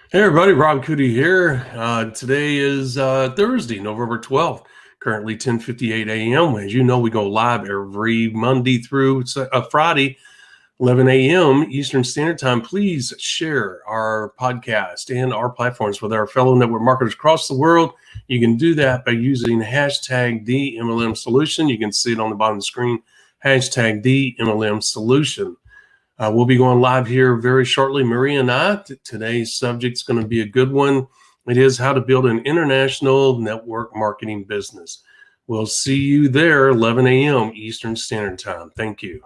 Hey everybody, Rob Cootie here. Today is Thursday, November 12th, currently 10:58 a.m. As you know, we go live every Monday through Friday, 11 a.m. Eastern Standard Time. Please share our podcast and our platforms with our fellow network marketers across the world. You can do that by using hashtag TheMLM-solution. You can see it on the bottom of the screen, hashtag TheMLM-solution. We'll be going live here very shortly, Marie and I. Today's subject's going to be a good one. It is how to build an international network marketing business. We'll see you there, 11 a.m. Eastern Standard Time. Thank you.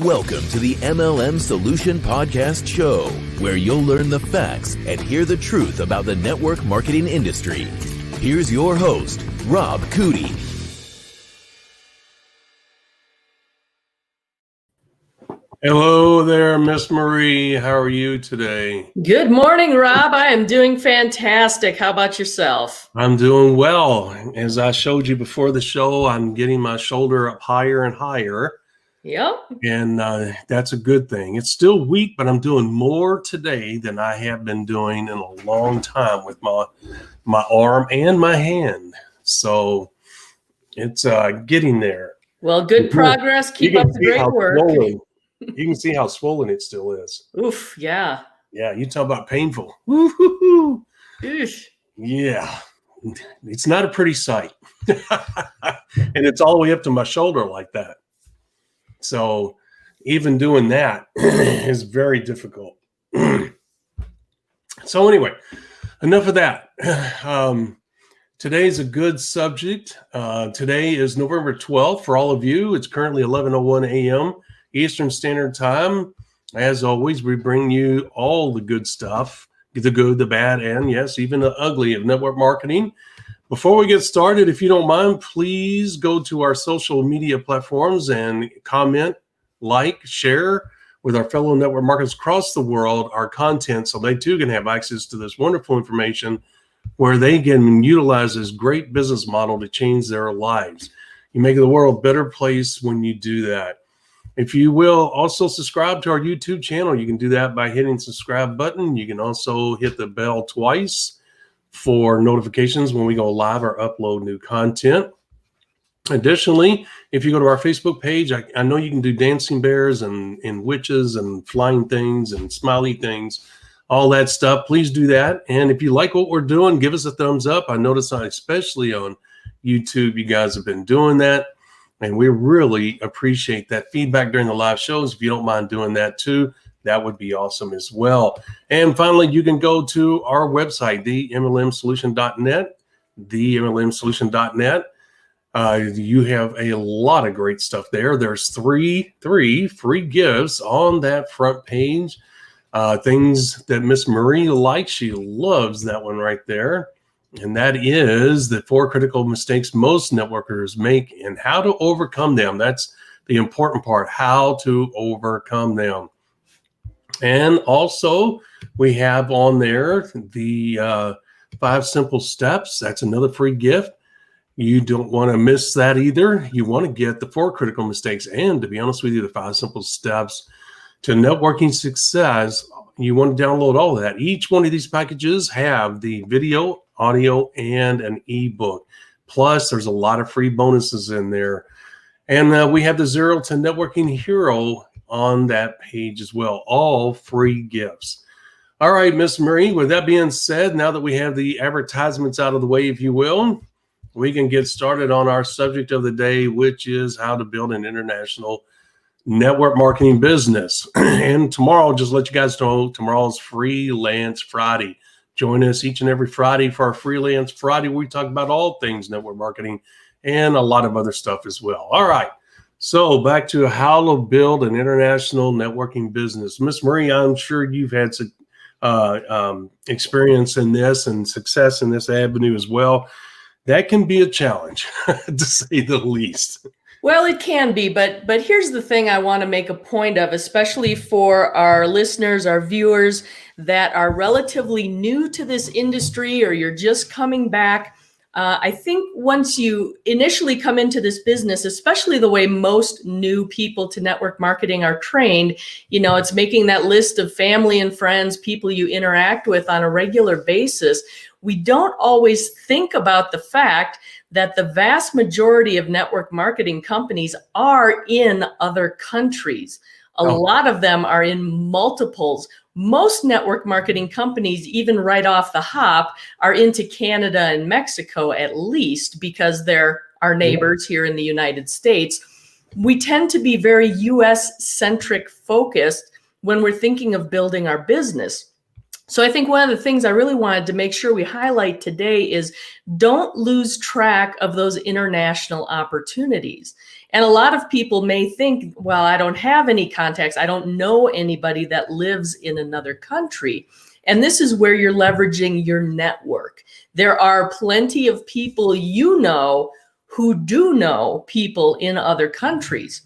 Welcome to the MLM Solution Podcast Show, where you'll learn the facts and hear the truth about the network marketing industry. Here's your host, Rob Cootie. Hello there, Miss Marie. How are you today? Good morning, Rob. I am doing fantastic. How about yourself? I'm doing well. As I showed you before the show, I'm getting my shoulder up higher and higher. Yep. And that's a good thing. It's still weak, but I'm doing more today than I have been doing in a long time with my arm and my hand. So it's getting there. Well, good progress. Keep up the great work. You can see how swollen it still is. Oof, yeah. Yeah, you talk about painful. Woo-hoo-hoo. Oof. Yeah, it's not a pretty sight. And it's all the way up to my shoulder like that. So even doing that is very difficult. So anyway, enough of that. Today's a good subject. Today is November 12th for all of you. It's currently 11:01 a.m. Eastern Standard Time. As always, we bring you all the good stuff, the good, the bad, and yes, even the ugly of network marketing. Before we get started, if you don't mind, please go to our social media platforms and comment, like, share with our fellow network marketers across the world our content so they too can have access to this wonderful information where they can utilize this great business model to change their lives. You make the world a better place when you do that. If you will also subscribe to our YouTube channel, you can do that by hitting the subscribe button. You can also hit the bell twice for notifications when we go live or upload new content. Additionally, if you go to our Facebook page, I know you can do dancing bears and witches and flying things and smiley things, all that stuff. Please do that. And if you like what we're doing, give us a thumbs up. I notice especially on YouTube, you guys have been doing that. And we really appreciate that feedback during the live shows. If you don't mind doing that too, that would be awesome as well. And finally, you can go to our website, TheMLM-solution.net, TheMLM-solution.net. You have a lot of great stuff there. There's three free gifts on that front page. Things that Miss Marie likes. She loves that one right there. And that is the 4 critical mistakes most networkers make and how to overcome them. That's the important part, how to overcome them. And also, we have on there the 5 simple steps. That's another free gift. You don't want to miss that either. You want to get the 4 critical mistakes. And to be honest with you, the 5 simple steps to networking success. You want to download all of that. Each one of these packages have the video, audio, and an ebook. Plus, there's a lot of free bonuses in there. And we have the Zero to Networking Hero on that page as well. All free gifts. All right, Miss Marie, with that being said, now that we have the advertisements out of the way, if you will, we can get started on our subject of the day, which is how to build an international network marketing business. And tomorrow, just let you guys know, tomorrow's Freelance Friday. Join us each and every Friday for our Freelance Friday, where we talk about all things network marketing and a lot of other stuff as well. All right. So back to how to build an international networking business. Miss Marie, I'm sure you've had some experience in this and success in this avenue as well. That can be a challenge, to say the least. Well, it can be, but here's the thing I want to make a point of, especially for our listeners, our viewers that are relatively new to this industry or you're just coming back. I think once you initially come into this business, especially the way most new people to network marketing are trained, it's making that list of family and friends, people you interact with on a regular basis. We don't always think about the fact that the vast majority of network marketing companies are in other countries. A lot of them are in multiples. Most network marketing companies, even right off the hop, are into Canada and Mexico at least, because they're our neighbors here in the United States. We tend to be very US-centric focused when we're thinking of building our business. So I think one of the things I really wanted to make sure we highlight today is don't lose track of those international opportunities. And a lot of people may think, well, I don't have any contacts. I don't know anybody that lives in another country. And this is where you're leveraging your network. There are plenty of people who do know people in other countries.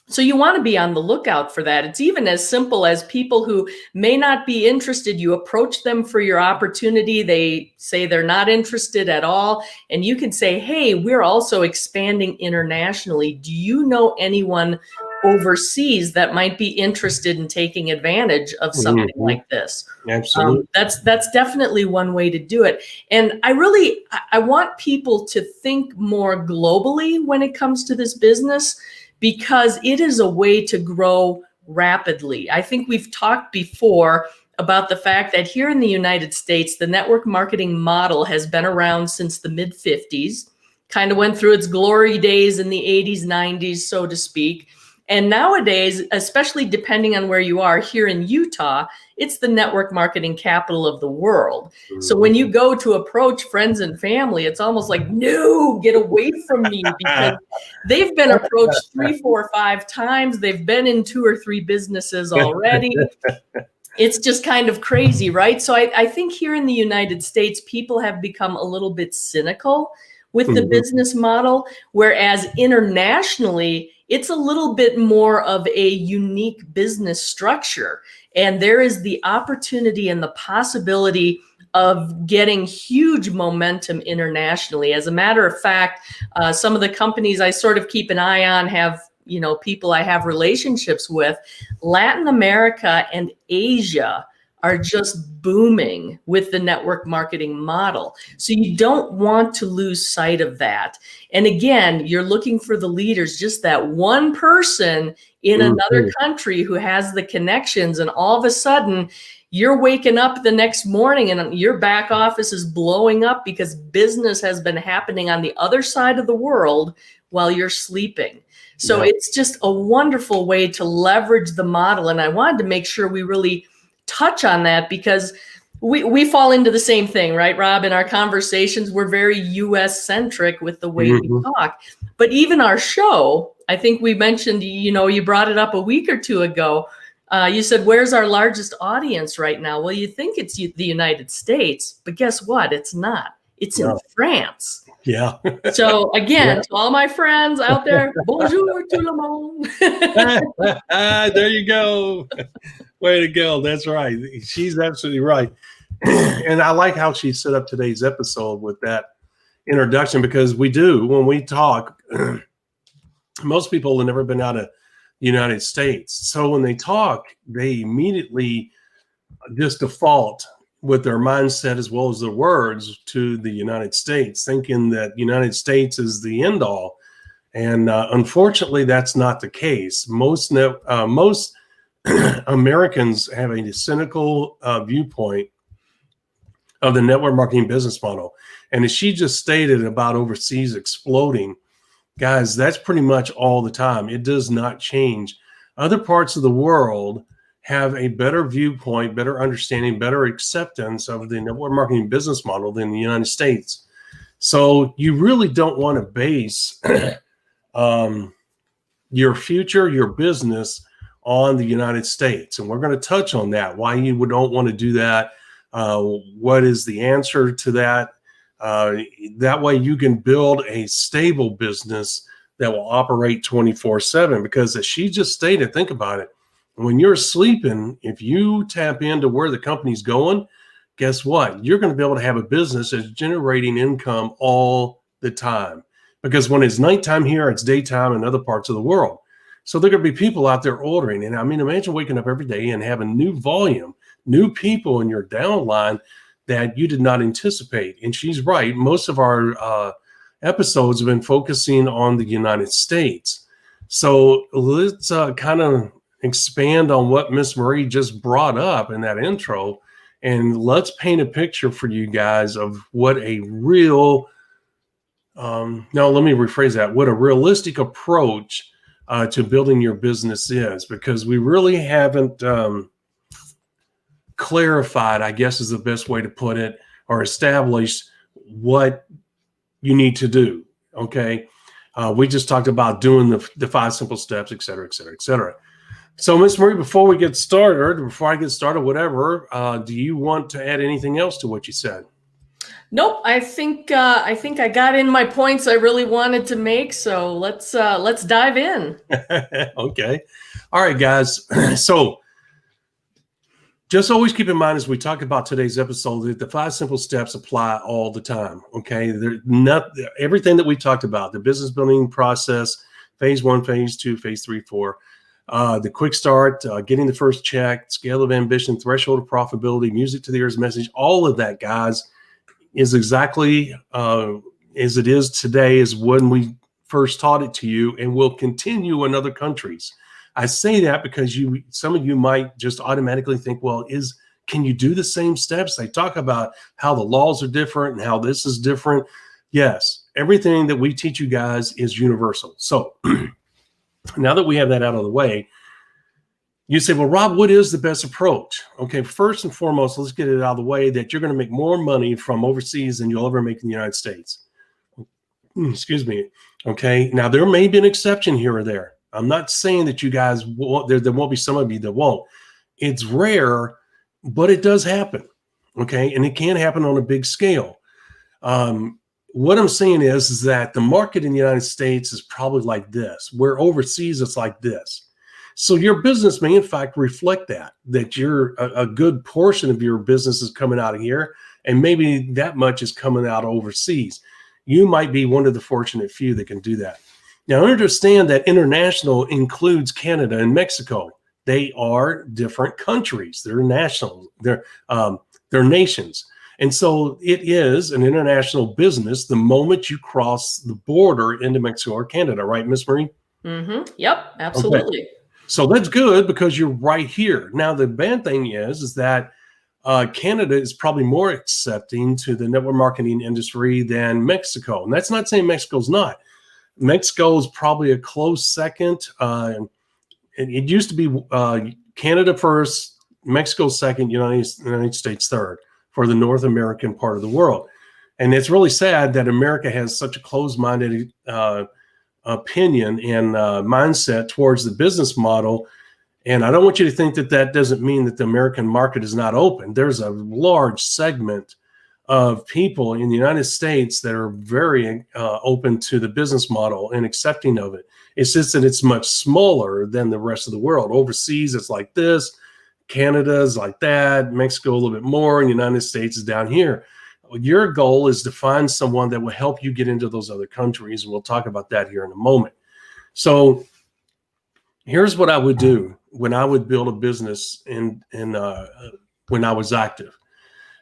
So you want to be on the lookout for that. It's even as simple as people who may not be interested. You approach them for your opportunity. They say they're not interested at all. And you can say, hey, we're also expanding internationally. Do you know anyone overseas that might be interested in taking advantage of something like this? Absolutely. That's definitely one way to do it. And I want people to think more globally when it comes to this business, because it is a way to grow rapidly. I think we've talked before about the fact that here in the United States, the network marketing model has been around since the mid-50s, kind of went through its glory days in the 80s, 90s, so to speak. And nowadays, especially depending on where you are, here in Utah, it's the network marketing capital of the world. So when you go to approach friends and family, it's almost like, no, get away from me, because they've been approached 3, 4, 5 times. They've been in 2 or 3 businesses already. It's just kind of crazy, right? So I think here in the United States, people have become a little bit cynical with the business model, whereas internationally, it's a little bit more of a unique business structure. And there is the opportunity and the possibility of getting huge momentum internationally. As a matter of fact, some of the companies I sort of keep an eye on have, people I have relationships with. Latin America and Asia are just booming with the network marketing model. So you don't want to lose sight of that. And again, you're looking for the leaders, just that one person in another country who has the connections, and all of a sudden you're waking up the next morning and your back office is blowing up because business has been happening on the other side of the world while you're sleeping. So it's just a wonderful way to leverage the model. And I wanted to make sure we really touch on that, because we fall into the same thing, right, Rob? In our conversations, we're very US centric with the way we talk. But even our show, I think we mentioned, you brought it up a week or 2 ago. You said, where's our largest audience right now? Well, you think it's the United States, but guess what? It's not. It's in France. Yeah. So again, to all my friends out there, bonjour tout le monde. There you go. Way to go. That's right. She's absolutely right. And I like how she set up today's episode with that introduction, because when we talk, most people have never been out of the United States. So when they talk, they immediately just default with their mindset as well as their words to the United States, thinking that United States is the end all. And unfortunately, that's not the case. Most Americans have a cynical viewpoint of the network marketing business model. And as she just stated about overseas exploding, guys, that's pretty much all the time. It does not change. Other parts of the world have a better viewpoint, better understanding, better acceptance of the network marketing business model than the United States. So you really don't want to base your future, your business on the United States. And we're going to touch on that, why you don't want to do that. What is the answer to that? That way you can build a stable business that will operate 24/7. Because as she just stated, think about it. When you're sleeping, if you tap into where the company's going, guess what? You're going to be able to have a business that's generating income all the time. Because when it's nighttime here, it's daytime in other parts of the world. So there are going to be people out there ordering. And I mean, imagine waking up every day and having new volume, new people in your downline that you did not anticipate. And she's right. Most of our episodes have been focusing on the United States. So let's kind of expand on what Miss Marie just brought up in that intro. And let's paint a picture for you guys of what a real, no, let me rephrase that, what a realistic approach to building your business is, because we really haven't clarified, I guess is the best way to put it, or established what you need to do. Okay. We just talked about doing the 5 simple steps, et cetera, et cetera, et cetera. So Ms. Marie, before I get started, whatever, do you want to add anything else to what you said? Nope. I think I got in my points I really wanted to make. So let's dive in. Okay. All right, guys. So just always keep in mind as we talk about today's episode that the 5 simple steps apply all the time. Okay. They're not everything that we talked about, the business building process, phase 1, phase 2, phase 3, 4. The quick start, getting the first check, scale of ambition, threshold of profitability, music to the ears message, all of that, guys, is exactly as it is today is when we first taught it to you, and will continue in other countries. I say that because some of you might just automatically think, well, can you do the same steps? They talk about how the laws are different and how this is different. Yes, everything that we teach you guys is universal. So now that we have that out of the way, you say, well, Rob, what is the best approach? Okay, first and foremost, let's get it out of the way that you're going to make more money from overseas than you'll ever make in the United States. Excuse me. Okay, now there may be an exception here or there. I'm not saying that you guys won't, there won't be some of you that won't. It's rare, but it does happen. Okay, and it can happen on a big scale. What I'm saying is that the market in the United States is probably like this, where overseas it's like this. So your business may in fact reflect that you're a good portion of your business is coming out of here, and maybe that much is coming out overseas. You might be one of the fortunate few that can do that. Now understand that international includes Canada and Mexico. They are different countries. They're national. They're nations. And so it is an international business the moment you cross the border into Mexico or Canada, right, Miss Marie? Mm-hmm. Yep, absolutely. Okay. So that's good because you're right here. Now, the bad thing is that Canada is probably more accepting to the network marketing industry than Mexico. And that's not saying Mexico's not. Mexico is probably a close second. It used to be Canada first, Mexico second, United States third for the North American part of the world. And it's really sad that America has such a closed-minded opinion and mindset towards the business model. And I don't want you to think that that doesn't mean that the American market is not open. There's a large segment of people in the United States that are very open to the business model and accepting of it. It's just that it's much smaller than the rest of the world. Overseas, it's like this. Canada is like that. Mexico, a little bit more. And the United States is down here. Your goal is to find someone that will help you get into those other countries. And we'll talk about that here in a moment. So here's what I would do when I would build a business when I was active.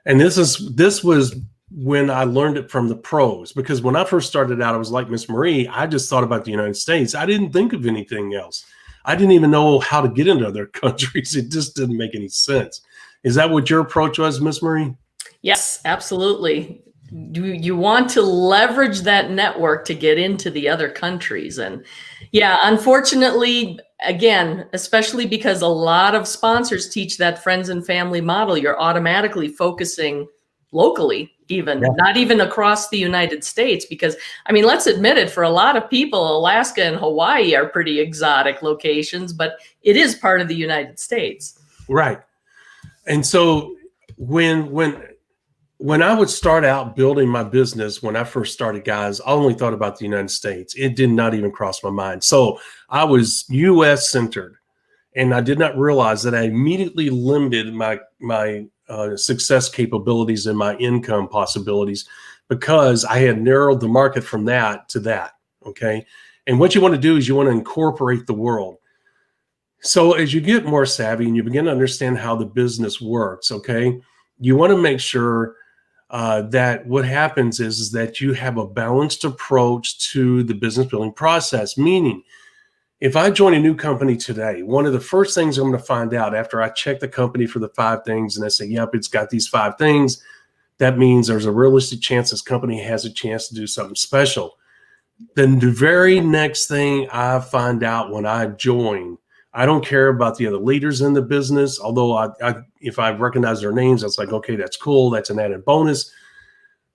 And this was when I learned it from the pros, because when I first started out, I was like Miss Marie. I just thought about the United States. I didn't think of anything else. I didn't even know how to get into other countries. It just didn't make any sense. Is that what your approach was, Miss Marie? Yes, absolutely. You want to leverage that network to get into the other countries. And yeah, unfortunately, again, especially because a lot of sponsors teach that friends and family model, you're automatically focusing locally even, Yeah. not even across the United States, because I mean, let's admit it, for a lot of people, Alaska and Hawaii are pretty exotic locations, but it is part of the United States. Right. And so when I would start out building my business, when I first started, guys, I only thought about the United States. It did not even cross my mind. So I was US centered, and I did not realize that I immediately limited my success capabilities and my income possibilities, because I had narrowed the market from that to that. Okay. And what you want to do is you want to incorporate the world. So as you get more savvy and you begin to understand how the business works, okay, you want to make sure that what happens is that you have a balanced approach to the business building process. Meaning, if I join a new company today, one of the first things I'm going to find out after I check the company for the 5 things and I say, yep, it's got these 5 things, that means there's a realistic chance this company has a chance to do something special. Then the very next thing I find out when I join, I don't care about the other leaders in the business, although if I recognize their names, that's like, okay, that's cool. That's an added bonus.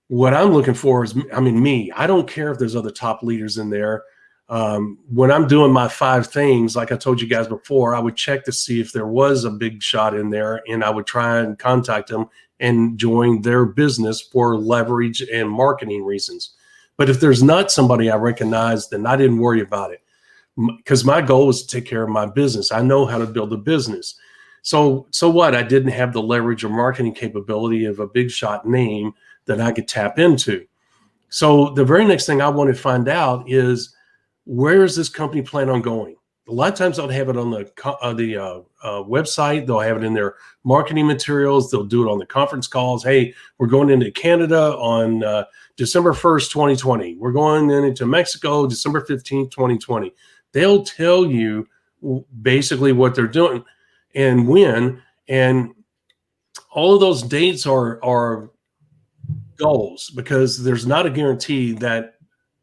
What I'm looking for is, me. I don't care if there's other top leaders in there. When I'm doing my 5 things, like I told you guys before, I would check to see if there was a big shot in there, and I would try and contact them and join their business for leverage and marketing reasons. But if there's not somebody I recognize, then I didn't worry about it, because my goal was to take care of my business. I know how to build a business. So what? I didn't have the leverage or marketing capability of a big shot name that I could tap into. So the very next thing I want to find out is, where is this company plan on going? A lot of times they'll have it on the website. They'll have it in their marketing materials. They'll do it on the conference calls. Hey, we're going into Canada on December 1st, 2020. We're going into Mexico, December 15th, 2020. They'll tell you basically what they're doing and when. And all of those dates are goals, because there's not a guarantee that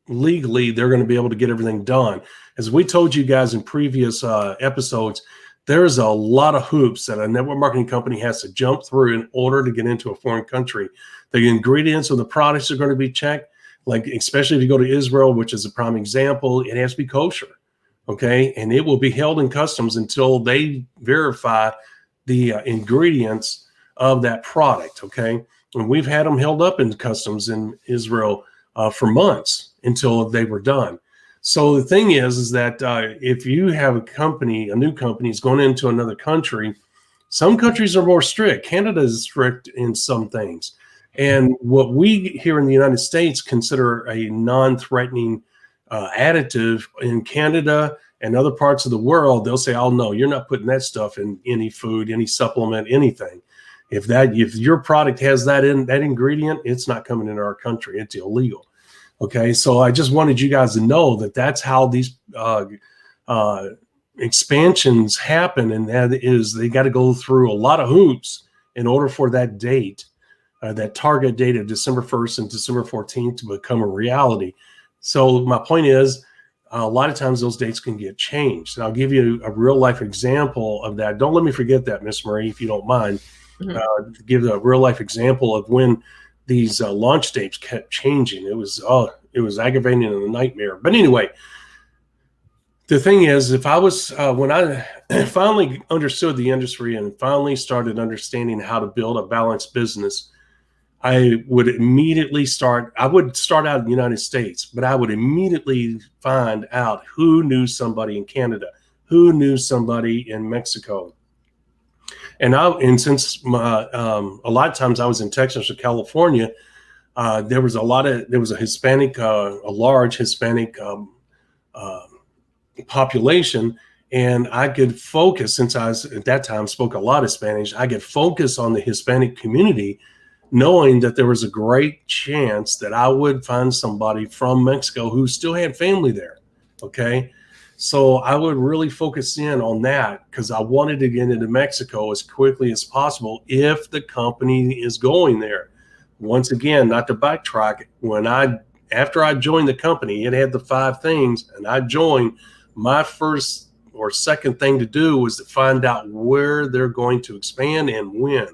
legally they're going to be able to get everything done. As we told you guys in previous episodes, there's a lot of hoops that a network marketing company has to jump through in order to get into a foreign country. The ingredients of the products are going to be checked, like especially if you go to Israel, which is a prime example, it has to be kosher, okay? And it will be held in customs until they verify the ingredients of that product, okay? And we've had them held up in customs in Israel for months until they were done. So the thing is that if you have a new company is going into another country, some countries are more strict. Canada is strict in some things. And what we here in the United States consider a non-threatening additive, in Canada and other parts of the world, they'll say, oh, no, you're not putting that stuff in any food, any supplement, anything. If your product has that ingredient, it's not coming into our country. It's illegal. Okay, so I just wanted you guys to know that that's how these expansions happen, and that is they got to go through a lot of hoops in order for that date, that target date of December 1st and December 14th to become a reality. So my point is, a lot of times those dates can get changed. And I'll give you a real life example of that. Don't let me forget that, Miss Marie, if you don't mind. Give a real life example of when these launch dates kept changing. It was aggravating and a nightmare. But anyway, the thing is, if I was when I finally understood the industry and finally started understanding how to build a balanced business, I would start out in the United States, but I would immediately find out who knew somebody in Canada, who knew somebody in Mexico. And since a lot of times I was in Texas or California, there was a large Hispanic population, and I could focus, since I was at that time spoke a lot of Spanish, I could focus on the Hispanic community, knowing that there was a great chance that I would find somebody from Mexico who still had family there. Okay. So I would really focus in on that, because I wanted to get into Mexico as quickly as possible if the company is going there. Once again, not to backtrack, after I joined the company, it had the 5 things, and I joined, my first or second thing to do was to find out where they're going to expand and when,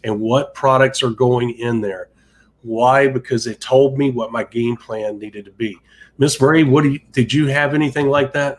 and what products are going in there. Why? Because it told me what my game plan needed to be. Miss Marie, did you have anything like that?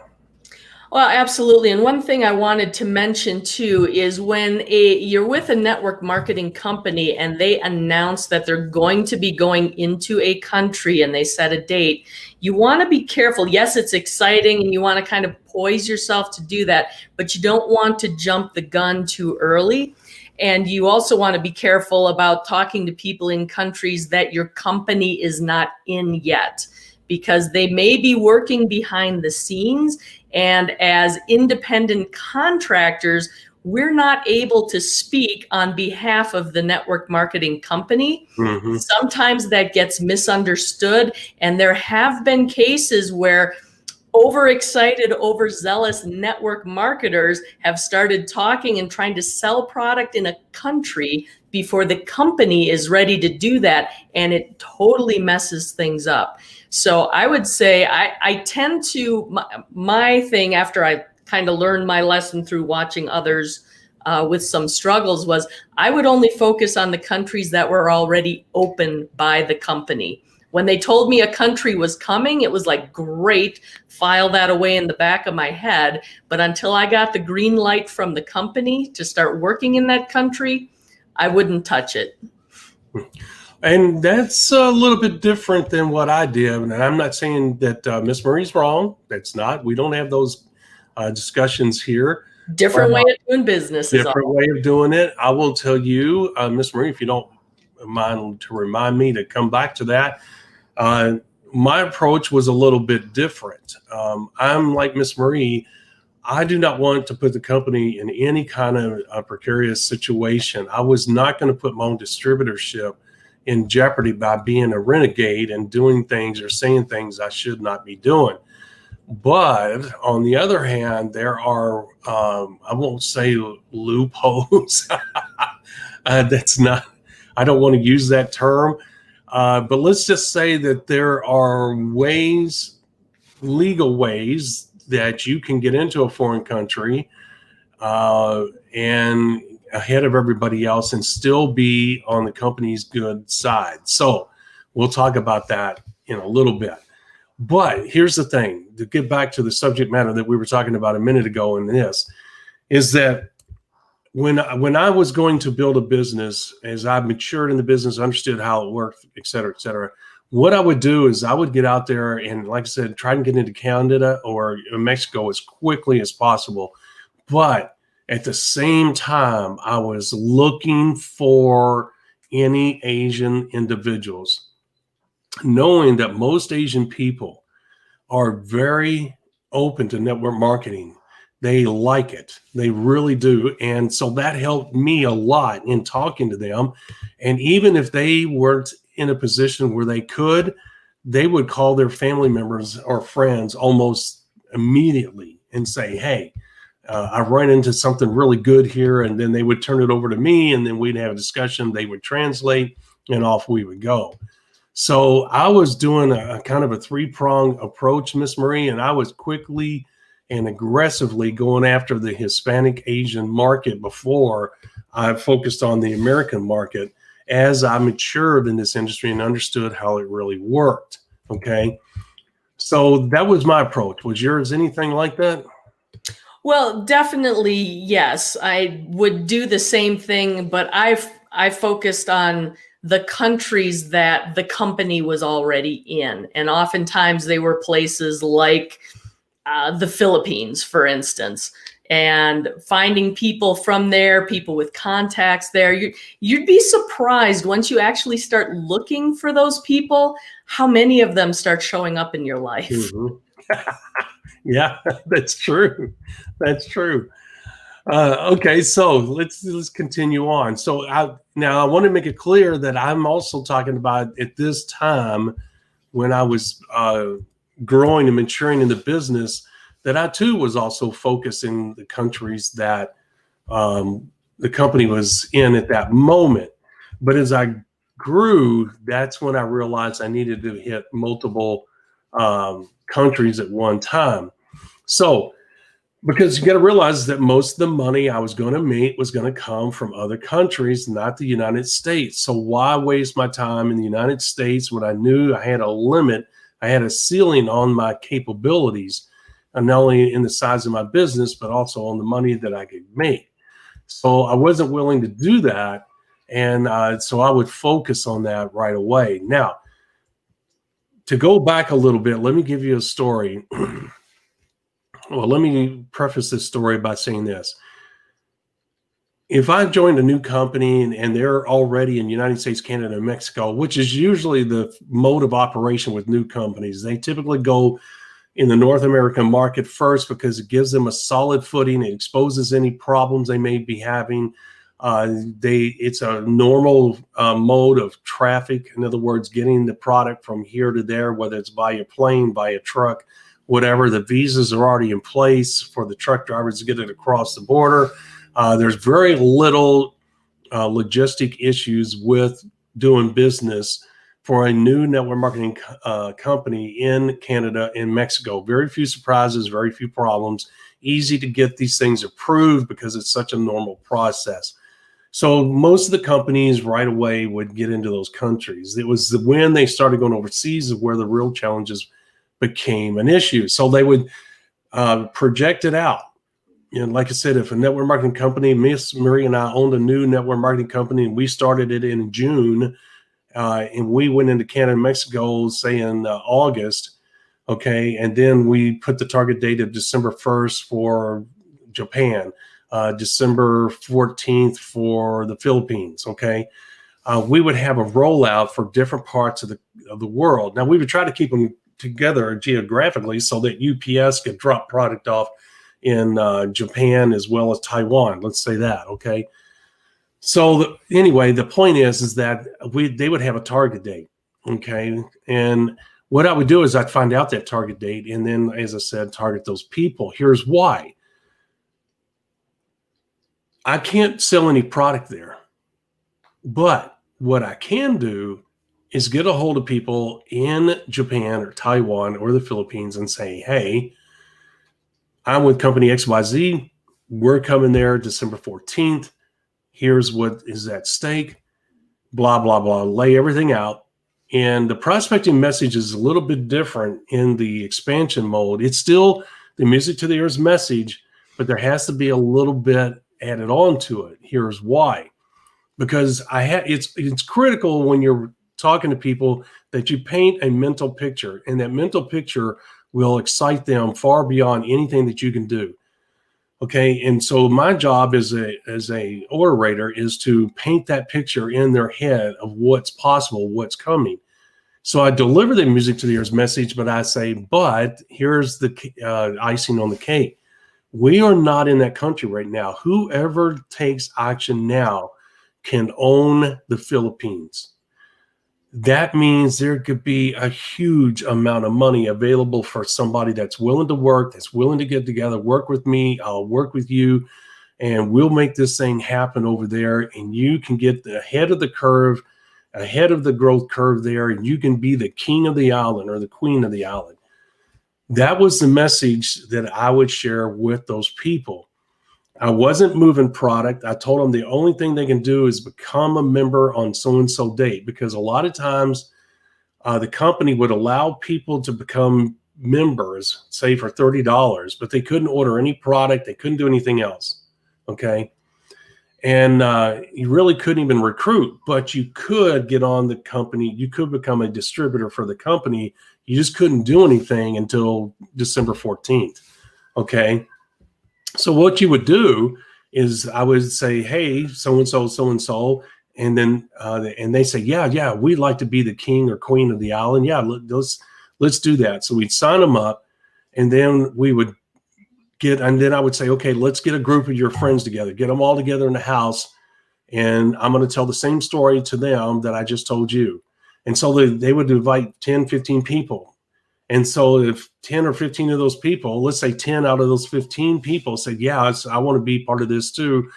Well, absolutely. And one thing I wanted to mention too is when you're with a network marketing company and they announce that they're going to be going into a country and they set a date, you want to be careful. Yes, it's exciting and you want to kind of poise yourself to do that, but you don't want to jump the gun too early. And you also want to be careful about talking to people in countries that your company is not in yet, because they may be working behind the scenes. And as independent contractors, we're not able to speak on behalf of the network marketing company. Mm-hmm. Sometimes that gets misunderstood. And there have been cases where overexcited, overzealous network marketers have started talking and trying to sell product in a country before the company is ready to do that. And it totally messes things up. So I would say I tend to, my thing after I kind of learned my lesson through watching others with some struggles was I would only focus on the countries that were already open by the company. When they told me a country was coming, it was like, great, file that away in the back of my head. But until I got the green light from the company to start working in that country, I wouldn't touch it. And that's a little bit different than what I did. And I'm not saying that Miss Marie's wrong. That's not. We don't have those discussions here. Different way of doing business. Different way of doing it. I will tell you, Miss Marie, if you don't mind to remind me to come back to that. My approach was a little bit different. I'm like Miss Marie. I do not want to put the company in any kind of precarious situation. I was not going to put my own distributorship in jeopardy by being a renegade and doing things or saying things I should not be doing. But on the other hand, there are, I won't say loopholes. That's not, I don't want to use that term. But let's just say that there are ways, legal ways that you can get into a foreign country and ahead of everybody else and still be on the company's good side. So we'll talk about that in a little bit. But here's the thing, to get back to the subject matter that we were talking about a minute ago in this, is that when I was going to build a business, as I matured in the business, understood how it worked, et cetera, what I would do is I would get out there and, like I said, try and get into Canada or Mexico as quickly as possible. But at the same time, I was looking for any Asian individuals, knowing that most Asian people are very open to network marketing. They like it. They really do. And so that helped me a lot in talking to them. And even if they weren't in a position where they could, they would call their family members or friends almost immediately and say, hey, I run into something really good here. And then they would turn it over to me and then we'd have a discussion. They would translate and off we would go. So I was doing a kind of a three-prong approach, Miss Marie, and I was quickly and aggressively going after the Hispanic Asian market before I focused on the American market as I matured in this industry and understood how it really worked. Okay. So that was my approach. Was yours anything like that? Well, definitely, yes. I would do the same thing, but I focused on the countries that the company was already in. And oftentimes they were places like the Philippines, for instance, and finding people from there, people with contacts there. You'd be surprised once you actually start looking for those people, how many of them start showing up in your life. Mm-hmm. Yeah, that's true. That's true. Okay, so let's continue on. So now I want to make it clear that I'm also talking about at this time when I was growing and maturing in the business, that I too was also focusing the countries that the company was in at that moment. But as I grew, that's when I realized I needed to hit multiple countries at one time. So Because you got to realize that most of the money I was going to make was going to come from other countries, not the United States. So why waste my time in the United States when I knew I had a limit, I had a ceiling on my capabilities, and not only in the size of my business, but also on the money that I could make. So I wasn't willing to do that. And so I would focus on that right away. Now, to go back a little bit, let me give you a story. Well, let me preface this story by saying this. If I joined a new company and they're already in the United States, Canada, and Mexico, which is usually the mode of operation with new companies, they typically go in the North American market first because it gives them a solid footing. It exposes any problems they may be having. It's a normal mode of traffic. In other words, getting the product from here to there, whether it's by a plane, by a truck, whatever. The visas are already in place for the truck drivers to get it across the border. There's very little logistic issues with doing business for a new network marketing company in Canada and Mexico. Very few surprises, very few problems. Easy to get these things approved because it's such a normal process. So most of the companies right away would get into those countries. It was when they started going overseas is where the real challenges became an issue. So they would project it out. And like I said, if a network marketing company, Miss Marie and I owned a new network marketing company, and we started it in June, and we went into Canada and Mexico, say in August, okay, and then we put the target date of December 1st for Japan, December 14th for the Philippines, okay. We would have a rollout for different parts of the world. Now, we would try to keep them together geographically so that UPS could drop product off in Japan as well as Taiwan. Let's say that, okay? So anyway, the point is that they would have a target date, okay? And what I would do is I'd find out that target date and then, as I said, target those people. Here's why. I can't sell any product there, but what I can do is get a hold of people in Japan or Taiwan or the Philippines and say, hey, I'm with company XYZ. We're coming there December 14th. Here's what is at stake, blah, blah, blah. Lay everything out. And the prospecting message is a little bit different in the expansion mode. It's still the music to the ears message, but there has to be a little bit added on to it. Here's why. Because it's critical when you're talking to people that you paint a mental picture, and that mental picture will excite them far beyond anything that you can do. Okay, and so my job as a orator is to paint that picture in their head of what's possible, what's coming. So I deliver the music to the ears message, but I say, but here's the icing on the cake. We are not in that country right now. Whoever takes action now can own the Philippines. That means there could be a huge amount of money available for somebody that's willing to work, that's willing to get together, work with me, I'll work with you, and we'll make this thing happen over there, and you can get ahead of the curve, ahead of the growth curve there, and you can be the king of the island or the queen of the island. That was the message that I would share with those people. I wasn't moving product. I told them the only thing they can do is become a member on so-and-so date, because a lot of times the company would allow people to become members, say for $30, but they couldn't order any product. They couldn't do anything else, okay? And you really couldn't even recruit, but you could get on the company. You could become a distributor for the company. You just couldn't do anything until December 14th, okay? So what you would do is I would say, hey, so-and-so, so-and-so, and then and they say, yeah, we'd like to be the king or queen of the island. Yeah, let's do that. So we'd sign them up, and then we would and then I would say, okay, let's get a group of your friends together, get them all together in the house, and I'm going to tell the same story to them that I just told you. And so they would invite 10, 15 people. And so if 10 or 15 of those people, let's say 10 out of those 15 people said, yeah, I want to be part of this too,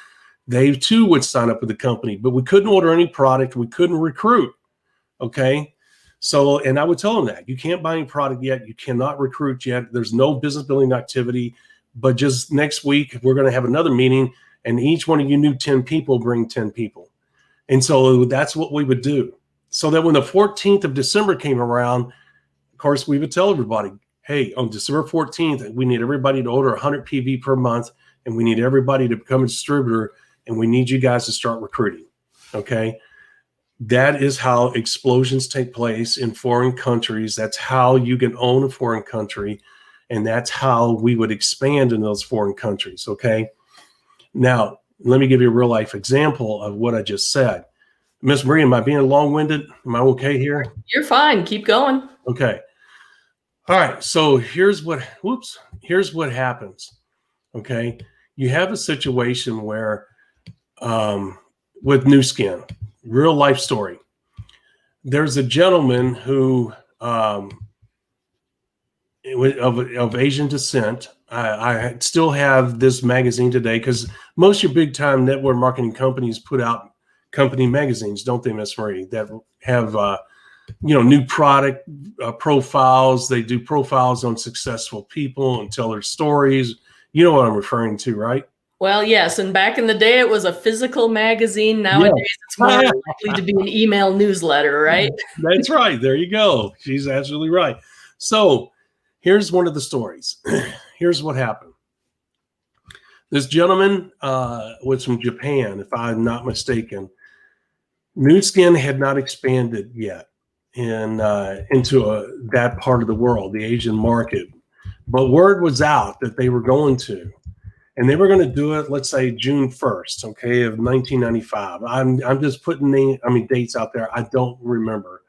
they too would sign up with the company. But we couldn't order any product. We couldn't recruit. Okay. So, and I would tell them that you can't buy any product yet. You cannot recruit yet. There's no business building activity. but just next week, we're going to have another meeting, and each one of you new 10 people bring 10 people. And so that's what we would do. So that when the 14th of December came around, of course, we would tell everybody, hey, on December 14th, we need everybody to order 100 PV per month, and we need everybody to become a distributor, and we need you guys to start recruiting. Okay. That is how explosions take place in foreign countries. That's how you can own a foreign country. And that's how we would expand in those foreign countries. Okay. Now, let me give you a real life example of what I just said. Miss Marie, am I being long-winded? Am I okay here? You're fine. Keep going. Okay. All right. So here's what happens. Okay. You have a situation where, with Nu Skin, real life story. There's a gentleman who, of Asian descent. I still have this magazine today because most of your big time network marketing companies put out company magazines, don't they, Miss Marie, that have, new product profiles. They do profiles on successful people and tell their stories. You know what I'm referring to, right? Well, yes. And back in the day, it was a physical magazine. Nowadays, it's more likely to be an email newsletter, right? That's right. There you go. She's absolutely right. So here's one of the stories. Here's what happened. This gentleman was from Japan, if I'm not mistaken. Nu Skin had not expanded yet into that part of the world, the Asian market. But word was out that they were going to. And they were going to do it, let's say June 1st, okay, of 1995. I'm just putting dates out there. I don't remember.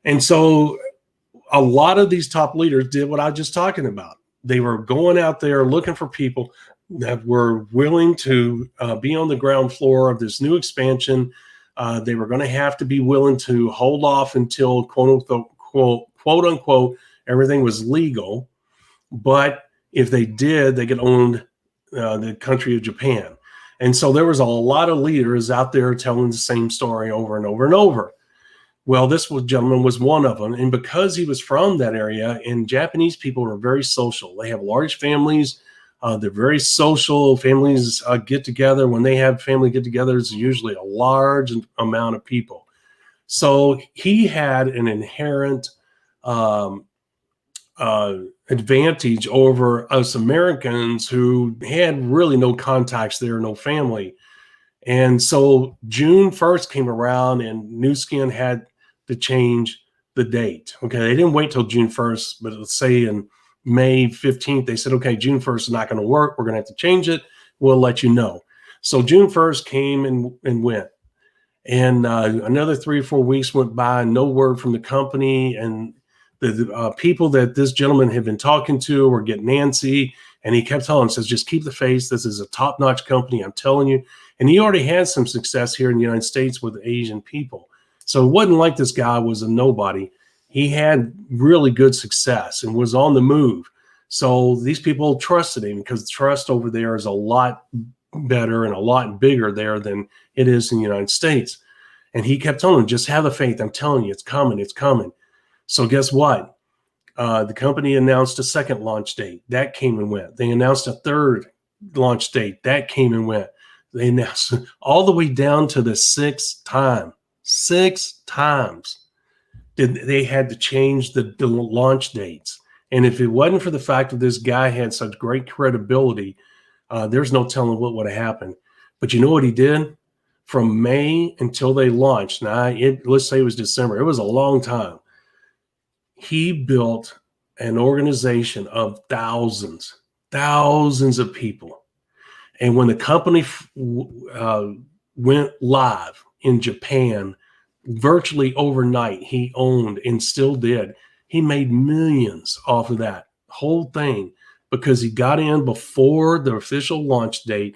And so a lot of these top leaders did what I was just talking about. They were going out there looking for people that were willing to be on the ground floor of this new expansion. They were going to have to be willing to hold off until quote unquote everything was legal. But if they did, they could own the country of Japan. And so there was a lot of leaders out there telling the same story over and over and over. Well, this gentleman was one of them. And because he was from that area, and Japanese people are very social. They have large families. They're very social. Families get together. When they have family get-togethers, it's usually a large amount of people. So he had an inherent advantage over us Americans who had really no contacts there, no family. And so June 1st came around and Nu Skin had to change the date. Okay. They didn't wait till June 1st, but let's say in May 15th, they said, okay, June 1st is not going to work. We're going to have to change it. We'll let you know. So June 1st came and went. And another 3 or 4 weeks went by, no word from the company. And the people that this gentleman had been talking to were getting antsy, and he kept telling them, says, just keep the faith. This is a top-notch company, I'm telling you. And he already had some success here in the United States with Asian people. So it wasn't like this guy was a nobody. He had really good success and was on the move. So these people trusted him because trust over there is a lot better and a lot bigger there than it is in the United States. And he kept telling them, just have the faith. I'm telling you, it's coming, it's coming. So guess what? The company announced a second launch date. That came and went. They announced a third launch date. That came and went. They announced all the way down to the sixth time. 6 times they had to change the launch dates. And if it wasn't for the fact that this guy had such great credibility, there's no telling what would have happened. But you know what he did? From May until they launched, let's say it was December. It was a long time. He built an organization of thousands of people. And when the company went live in Japan, virtually overnight, he owned and still did. He made millions off of that whole thing because he got in before the official launch date,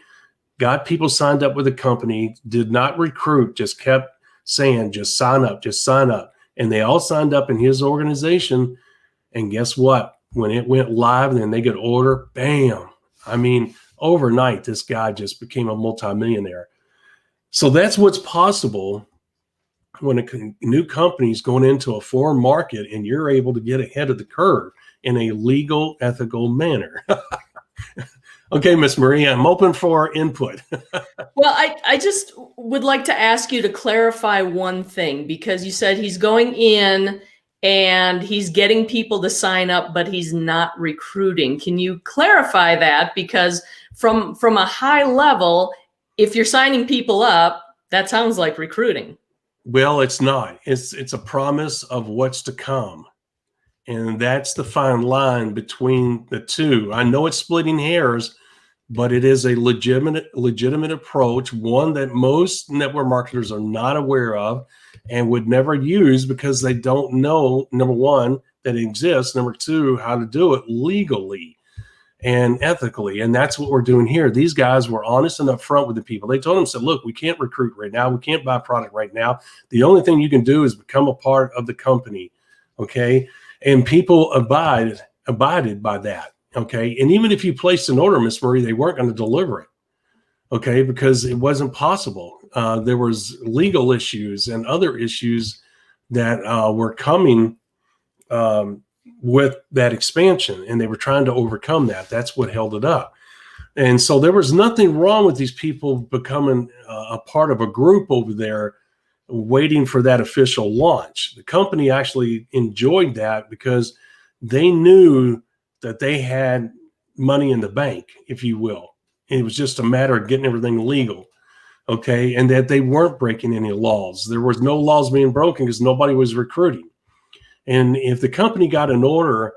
got people signed up with the company, did not recruit, just kept saying, just sign up, just sign up. And they all signed up in his organization. And guess what? When it went live and then they could order, bam. I mean, overnight, this guy just became a multimillionaire. So that's what's possible when a new company is going into a foreign market and you're able to get ahead of the curve in a legal, ethical manner. Okay, Miss Marie, I'm open for input. Well, I just would like to ask you to clarify one thing, because you said he's going in and he's getting people to sign up, but he's not recruiting. Can you clarify that? Because from a high level, if you're signing people up, that sounds like recruiting. Well, it's not. It's a promise of what's to come. And that's the fine line between the two. I know it's splitting hairs, but it is a legitimate approach, one that most network marketers are not aware of and would never use because they don't know, number one, that it exists, number two, how to do it legally and ethically. And that's what we're doing here. These guys were honest and upfront with the people. They told them, said, look, we can't recruit right now. We can't buy product right now. The only thing you can do is become a part of the company. Okay. And people abided by that. Okay. And even if you placed an order, Miss Marie, they weren't going to deliver it. Okay. Because it wasn't possible. There was legal issues and other issues that were coming with that expansion, and they were trying to overcome that. That's what held it up. And so there was nothing wrong with these people becoming a part of a group over there waiting for that official launch. The company actually enjoyed that because they knew that they had money in the bank, if you will. It was just a matter of getting everything legal. Okay. And that they weren't breaking any laws. There was no laws being broken because nobody was recruiting. And if the company got an order,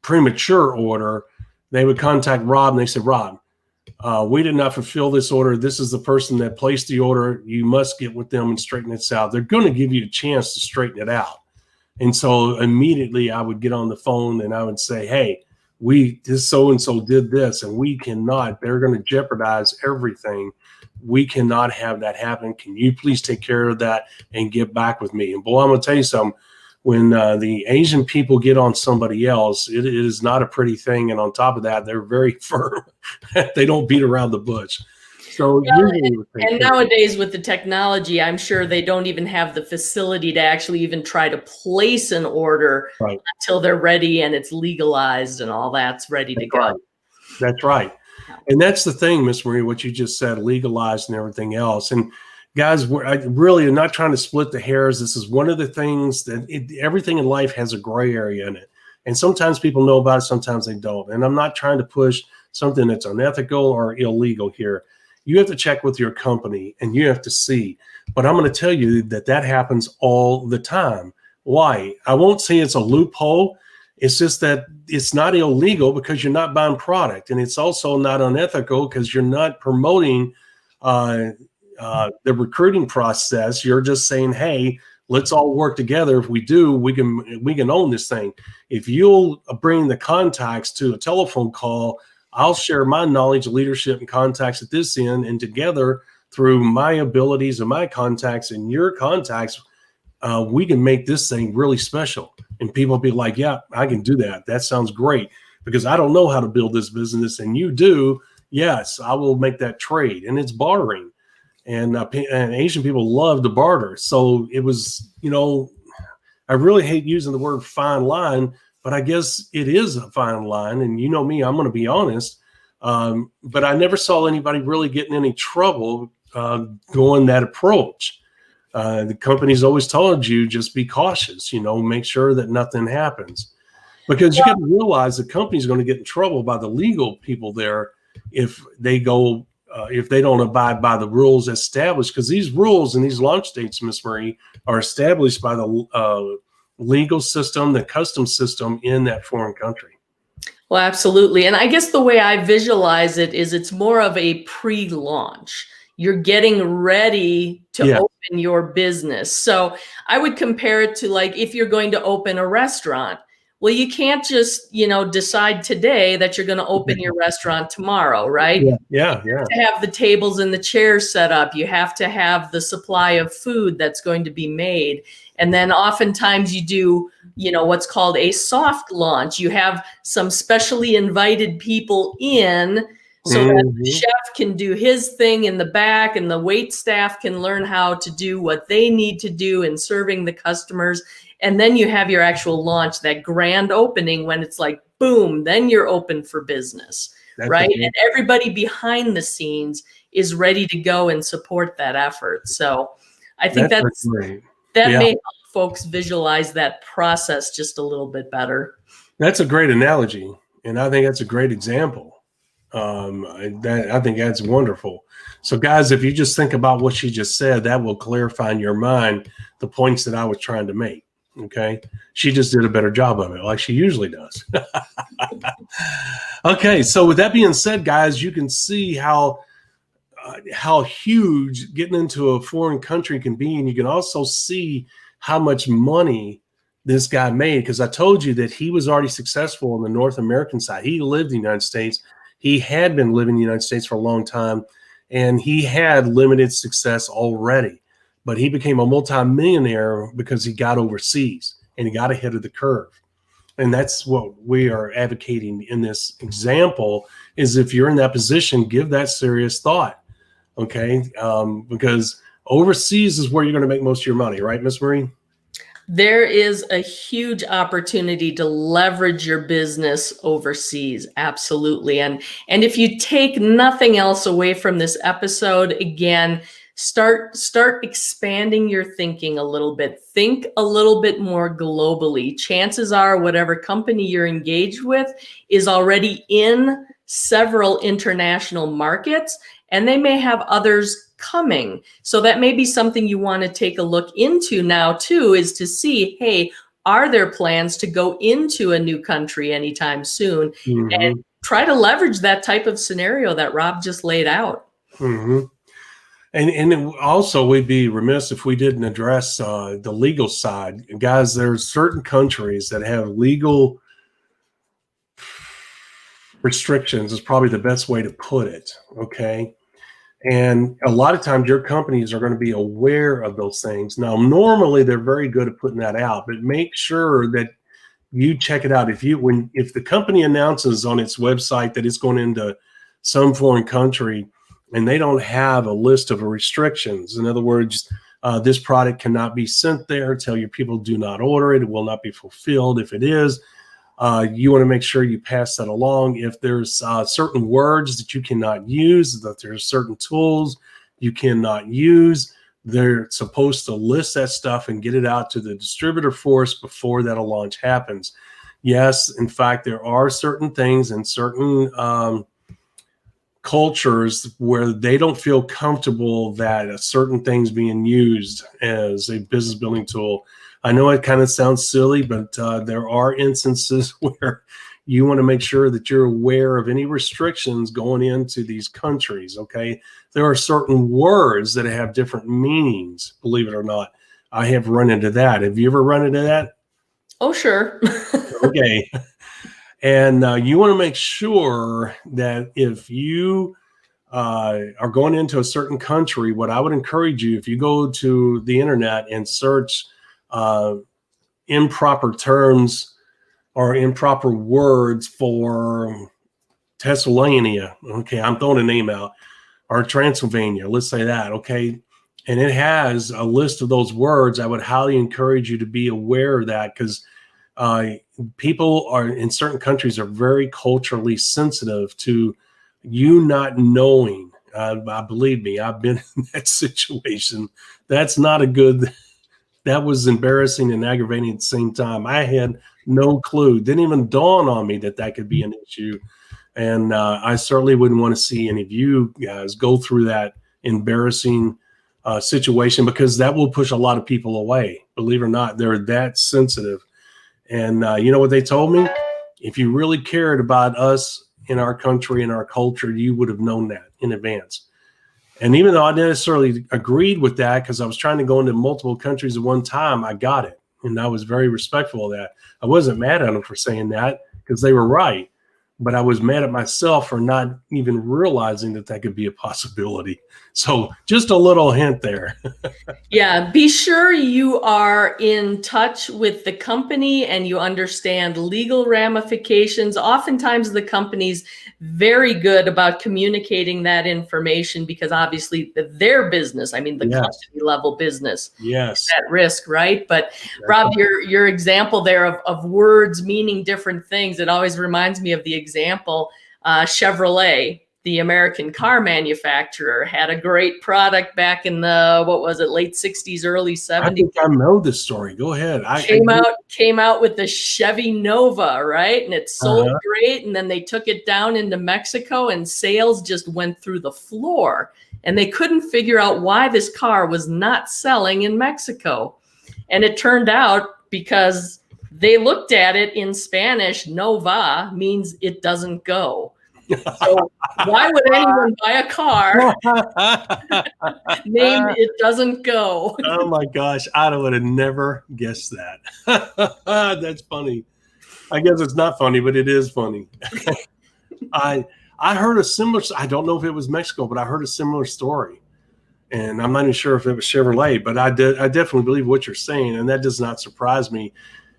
premature order, they would contact Rob and they said, Rob, we did not fulfill this order. This is the person that placed the order. You must get with them and straighten this out. They're going to give you a chance to straighten it out. And so immediately I would get on the phone and I would say, hey, this so-and-so did this and we cannot, they're going to jeopardize everything. We cannot have that happen. Can you please take care of that and get back with me? And boy, I'm going to tell you something. When the Asian people get on somebody else, it is not a pretty thing. And on top of that, they're very firm. They don't beat around the bush. So and nowadays with the technology, I'm sure they don't even have the facility to actually even try to place an order until they're ready and it's legalized and all that's ready to go. That's right. And that's the thing, Miss Marie, what you just said, legalized and everything else. And guys, I really am not trying to split the hairs. This is one of the things that everything in life has a gray area in it. And sometimes people know about it, sometimes they don't. And I'm not trying to push something that's unethical or illegal here. You have to check with your company and you have to see. But I'm going to tell you that happens all the time. Why? I won't say it's a loophole. It's just that it's not illegal because you're not buying product. And it's also not unethical because you're not promoting the recruiting process. You're just saying, hey, let's all work together. If we do, we can own this thing. If you'll bring the contacts to a telephone call, I'll share my knowledge, leadership, and contacts at this end. And together, through my abilities and my contacts and your contacts, we can make this thing really special. And people will be like, yeah, I can do that. That sounds great because I don't know how to build this business. And you do. Yes, I will make that trade. And it's bartering. And Asian people love to barter. So it was, I really hate using the word fine line, but I guess it is a fine line. And you know me, I'm going to be honest. But I never saw anybody really getting any trouble going that approach. The company's always told you, just be cautious, make sure that nothing happens. Because you got to realize the company's going to get in trouble by the legal people there if they don't abide by the rules established. Because these rules and these launch dates, Ms. Marie, are established by the legal system, the customs system in that foreign country. Well, absolutely. And I guess the way I visualize it is it's more of a pre-launch. You're getting ready to open your business. So I would compare it to like if you're going to open a restaurant. Well, you can't just, decide today that you're going to open your restaurant tomorrow, right? Yeah. You have to have the tables and the chairs set up. You have to have the supply of food that's going to be made. And then oftentimes you do, what's called a soft launch. You have some specially invited people in so that the chef can do his thing in the back and the wait staff can learn how to do what they need to do in serving the customers. And then you have your actual launch, that grand opening when it's like, boom, then you're open for business, right? And everybody behind the scenes is ready to go and support that effort. So I think that may help folks visualize that process just a little bit better. That's a great analogy. And I think that's a great example. I think that's wonderful. So guys, if you just think about what she just said, that will clarify in your mind the points that I was trying to make. Okay. She just did a better job of it, like she usually does. Okay. So with that being said, guys, you can see how huge getting into a foreign country can be. And you can also see how much money this guy made, because I told you that he was already successful on the North American side. He lived in the United States. He had been living in the United States for a long time, and he had limited success already. But he became a multimillionaire because he got overseas and he got ahead of the curve. And that's what we are advocating in this example, is if you're in that position, give that serious thought, okay? Because overseas is where you're going to make most of your money, right, Miss Marie? There is a huge opportunity to leverage your business overseas. Absolutely. And if you take nothing else away from this episode, again, start expanding your thinking a little bit. Think a little bit more globally. Chances are whatever company you're engaged with is already in several international markets, and they may have others coming. So that may be something you want to take a look into now too, is to see, hey, are there plans to go into a new country anytime soon? Mm-hmm. And try to leverage that type of scenario that Rob just laid out. Mm-hmm. And also, we'd be remiss if we didn't address the legal side. Guys, there's certain countries that have legal restrictions, is probably the best way to put it, okay? And a lot of times your companies are going to be aware of those things. Now, normally they're very good at putting that out, but make sure that you check it out. If the company announces on its website that it's going into some foreign country and they don't have a list of restrictions, in other words, this product cannot be sent there, tell your people do not order it, it will not be fulfilled. If it is, you want to make sure you pass that along. If there's certain words that you cannot use, that there's certain tools you cannot use, they're supposed to list that stuff and get it out to the distributor force before that launch happens. Yes, in fact, there are certain things in certain cultures where they don't feel comfortable that a certain thing's being used as a business building tool. I know it kind of sounds silly, but there are instances where you want to make sure that you're aware of any restrictions going into these countries, okay? There are certain words that have different meanings, believe it or not. I have run into that. Have you ever run into that? Oh, sure. Okay. And you want to make sure that if you are going into a certain country, what I would encourage you, if you go to the internet and search improper terms or improper words for Thessalonica, okay, I'm throwing a name out, or Transylvania, let's say that, okay, and it has a list of those words, I would highly encourage you to be aware of that, because people are in certain countries are very culturally sensitive to you not knowing. Believe me, I've been in that situation. That's not a good. That was embarrassing and aggravating at the same time. I had no clue. Didn't even dawn on me that that could be an issue. And I certainly wouldn't want to see any of you guys go through that embarrassing situation, because that will push a lot of people away. Believe it or not, they're that sensitive. And you know what they told me? If you really cared about us in our country and our culture, you would have known that in advance. And even though I didn't necessarily agreed with that, because I was trying to go into multiple countries at one time, I got it. And I was very respectful of that. I wasn't mad at them for saying that, because they were right. but I was mad at myself for not even realizing that that could be a possibility. So just a little hint there. Yeah, be sure you are in touch with the company and you understand legal ramifications. Oftentimes the company's very good about communicating that information because obviously their business, I mean the Yes. company level business, Yes. is at risk, right? But Rob, your example there of words meaning different things, it always reminds me of the example Chevrolet, the American car manufacturer, had a great product back in the, what was it, late 60s, early 70s. I think I know this story. Go ahead. Came out with the Chevy Nova, right? And it sold great. And then they took it down into Mexico and sales just went through the floor. And they couldn't figure out why this car was not selling in Mexico. And it turned out because they looked at it in Spanish, Nova means it doesn't go. So why would anyone buy a car named It Doesn't Go? Oh my gosh, I would have never guessed that. That's funny. I guess it's not funny, but it is funny. I heard a similar, I don't know if it was Mexico, but I heard a similar story. And I'm not even sure if it was Chevrolet, but I definitely believe what you're saying, and that does not surprise me.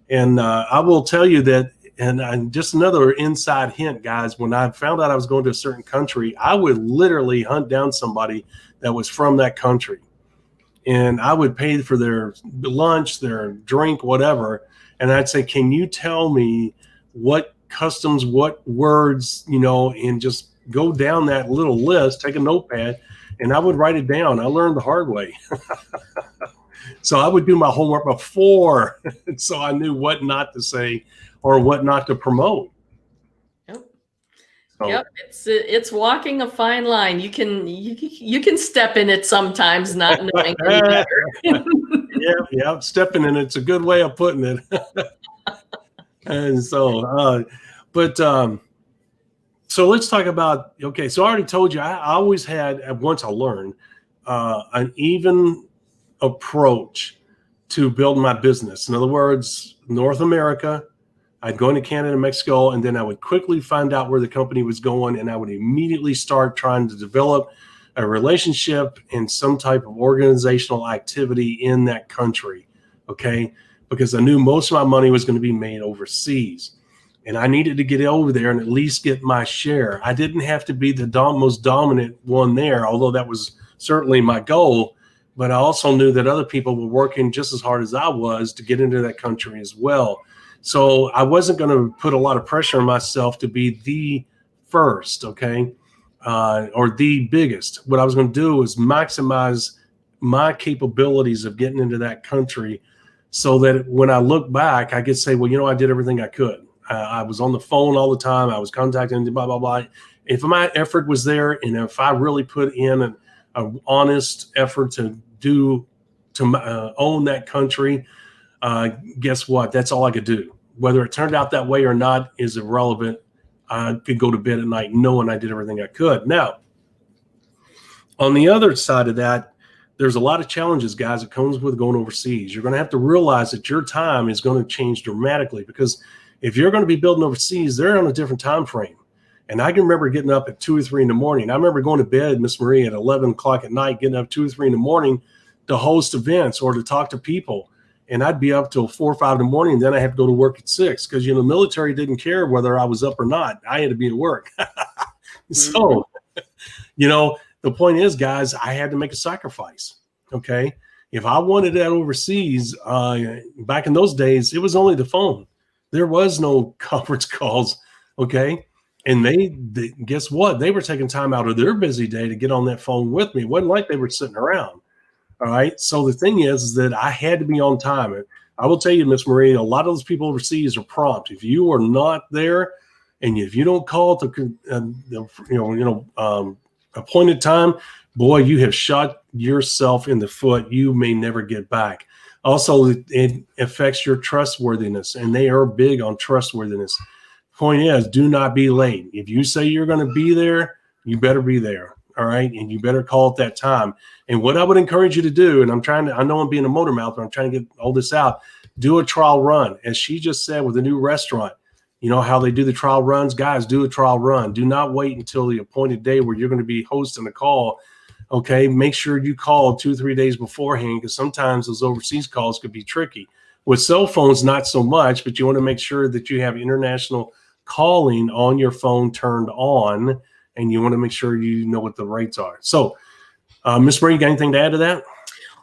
And I will tell you that, and just another inside hint, guys, when I found out I was going to a certain country, I would literally hunt down somebody that was from that country. And I would pay for their lunch, their drink, whatever. And I'd say, can you tell me what customs, what words, and just go down that little list, take a notepad, and I would write it down. I learned the hard way. So I would do my homework before, so I knew what not to say or what not to promote. Yep. So, yep. It's walking a fine line. You can step in it sometimes, not knowing any better. yeah. Stepping in it's a good way of putting it. And so, so let's talk about, okay, so I already told you, I always had, once I learned, an even approach to build my business. In other words, North America, I'd go into Canada, Mexico, and then I would quickly find out where the company was going, and I would immediately start trying to develop a relationship and some type of organizational activity in that country, okay? Because I knew most of my money was going to be made overseas. And I needed to get over there and at least get my share. I didn't have to be the most dominant one there, although that was certainly my goal. But I also knew that other people were working just as hard as I was to get into that country as well. So I wasn't going to put a lot of pressure on myself to be the first, okay, or the biggest. What I was going to do was maximize my capabilities of getting into that country so that when I look back, I could say, well, I did everything I could. I was on the phone all the time. I was contacting blah, blah, blah. If my effort was there and if I really put in an honest effort to own that country, guess what? That's all I could do. Whether it turned out that way or not is irrelevant. I could go to bed at night knowing I did everything I could. Now, on the other side of that, there's a lot of challenges, guys, that comes with going overseas. You're going to have to realize that your time is going to change dramatically because if you're going to be building overseas, they're on a different time frame. And I can remember getting up at 2 or 3 in the morning. I remember going to bed, Miss Marie, at 11 o'clock at night, getting up 2 or 3 in the morning to host events or to talk to people. And I'd be up till 4 or 5 in the morning. And then I had to go to work at 6 because, the military didn't care whether I was up or not. I had to be at work. So, the point is, guys, I had to make a sacrifice. Okay. If I wanted that overseas, back in those days, it was only the phone. There was no conference calls. Okay. And they guess what? They were taking time out of their busy day to get on that phone with me. It wasn't like they were sitting around. All right. So the thing is that I had to be on time. And I will tell you, Miss Marie, a lot of those people overseas are prompt. If you are not there and if you don't call to, appointed time, boy, you have shot yourself in the foot. You may never get back. Also, it affects your trustworthiness, and they are big on trustworthiness. Point is, do not be late. If you say you're going to be there, you better be there. All right. And you better call at that time. And what I would encourage you to do, and I know I'm being a motor mouth, but I'm trying to get all this out. Do a trial run. As she just said with a new restaurant, You know how they do the trial runs? Guys, do a trial run. Do not wait until the appointed day where you're going to be hosting a call. Okay, make sure you call 2-3 days beforehand, because sometimes those overseas calls could be tricky. With cell phones, not so much, but you want to make sure that you have international calling on your phone turned on, and you want to make sure you know what the rates are. So, Ms. Marie, you got anything to add to that?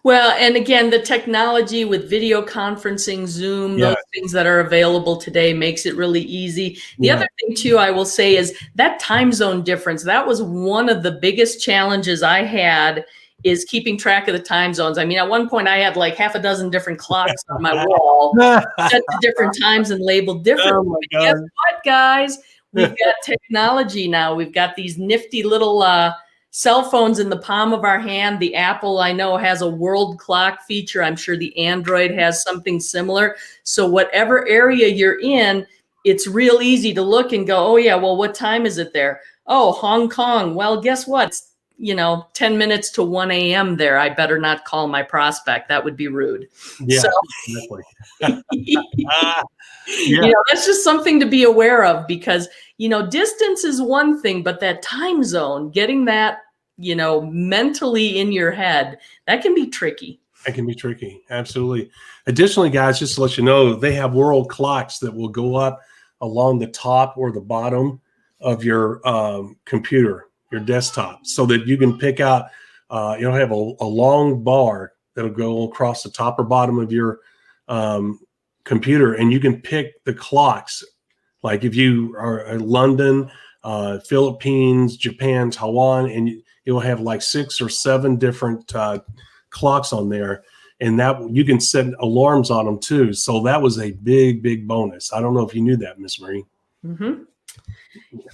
Well, and again, the technology with video conferencing, Zoom, those things that are available today makes it really easy. The other thing too, I will say, is that time zone difference. That was one of the biggest challenges I had, is keeping track of the time zones. I mean, at one point I had like half a dozen different clocks on my wall set to different times and labeled different. Oh my God. Guess what, guys? We've got technology now. We've got these nifty little cell phones in the palm of our hand. The Apple, I know, has a world clock feature. I'm sure the Android has something similar. So whatever area you're in, it's real easy to look and go, oh yeah, well, what time is it there? Oh, Hong Kong. Well, guess what? It's, 10 minutes to 1 a.m. there. I better not call my prospect. That would be rude. Yeah, so, exactly. That's just something to be aware of, because, distance is one thing, but that time zone, getting that, mentally in your head, that can be tricky. That can be tricky. Absolutely. Additionally, guys, just to let you know, they have world clocks that will go up along the top or the bottom of your computer, your desktop, so that you can pick out, you'll have a long bar that'll go across the top or bottom of your computer, and you can pick the clocks. Like if you are in London, Philippines, Japan, Taiwan, and you'll have like 6 or 7 different clocks on there, and that you can set alarms on them too. So that was a big bonus. I don't know if you knew that, Miss Marie. Mm-hmm.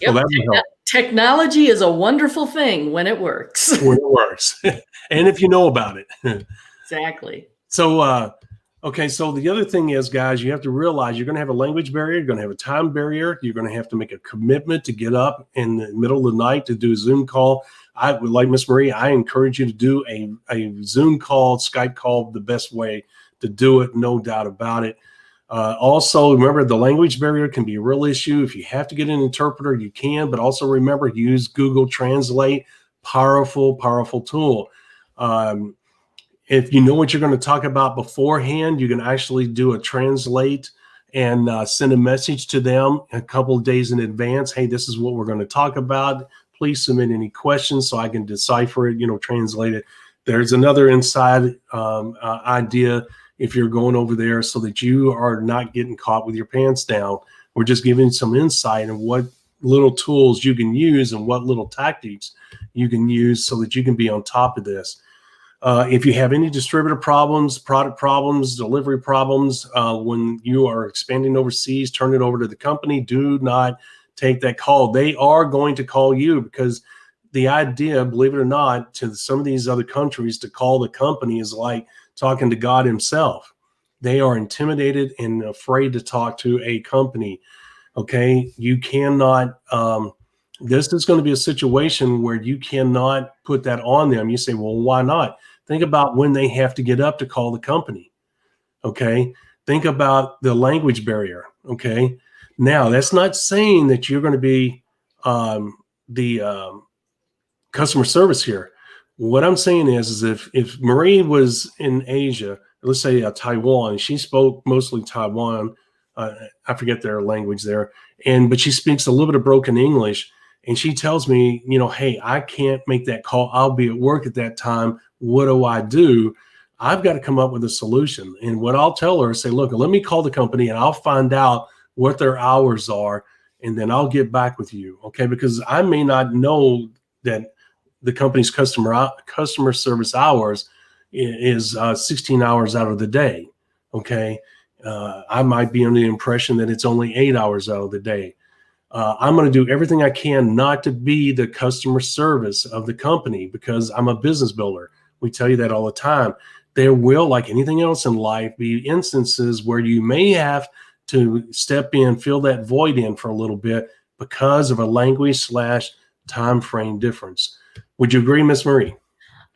So that would help. Technology is a wonderful thing when it works. When it works. And if you know about it. Exactly. So, okay, so the other thing is, guys, you have to realize you're going to have a language barrier. You're going to have a time barrier. You're going to have to make a commitment to get up in the middle of the night to do a Zoom call. I would, like Miss Marie, I encourage you to do a Zoom call, Skype call, the best way to do it, no doubt about it. Also, remember, the language barrier can be a real issue. If you have to get an interpreter, you can, but also remember, use Google Translate. Powerful tool. If you know what you're going to talk about beforehand, you can actually do a translate and send a message to them a couple of days in advance. Hey, this is what we're going to talk about. Please submit any questions so I can decipher it, translate it. There's another inside idea if you're going over there, so that you are not getting caught with your pants down. We're just giving some insight on what little tools you can use and what little tactics you can use so that you can be on top of this. If you have any distributor problems, product problems, delivery problems, when you are expanding overseas, turn it over to the company. Do not take that call. They are going to call you, because the idea, believe it or not, to some of these other countries to call the company is like talking to God himself. They are intimidated and afraid to talk to a company. Okay, you cannot. This is going to be a situation where you cannot put that on them. You say, well, why not? Think about when they have to get up to call the company. Okay, think about the language barrier. Okay, now that's not saying that you're going to be the customer service here. What I'm saying is if Marie was in Asia, let's say Taiwan, she spoke mostly Taiwan. I forget their language there, but she speaks a little bit of broken English, and she tells me, hey, I can't make that call. I'll be at work at that time. What do I do? I've got to come up with a solution. And what I'll tell her is say, look, let me call the company and I'll find out what their hours are, and then I'll get back with you. Okay, because I may not know that the company's customer service hours is 16 hours out of the day. Okay, I might be under the impression that it's only 8 hours out of the day. I'm going to do everything I can not to be the customer service of the company, because I'm a business builder. We tell you that all the time. There will, like anything else in life, be instances where you may have to step in, fill that void in for a little bit because of a language / time frame difference. Would you agree, Miss Marie?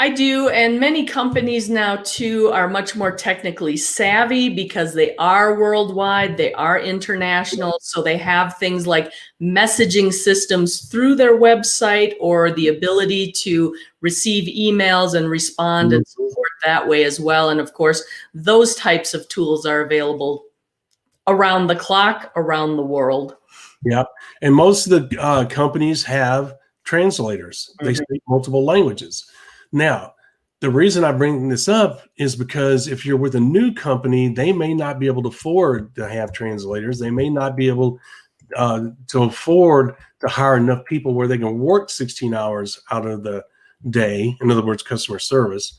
I do, and many companies now too are much more technically savvy because they are worldwide, they are international, so they have things like messaging systems through their website or the ability to receive emails and respond and support that way as well. And of course, those types of tools are available around the clock, around the world. Yep. And most of the companies have translators. They speak multiple languages. Now, the reason I bring this up is because if you're with a new company, they may not be able to afford to have translators. They may not be able to afford to hire enough people where they can work 16 hours out of the day. In other words, customer service.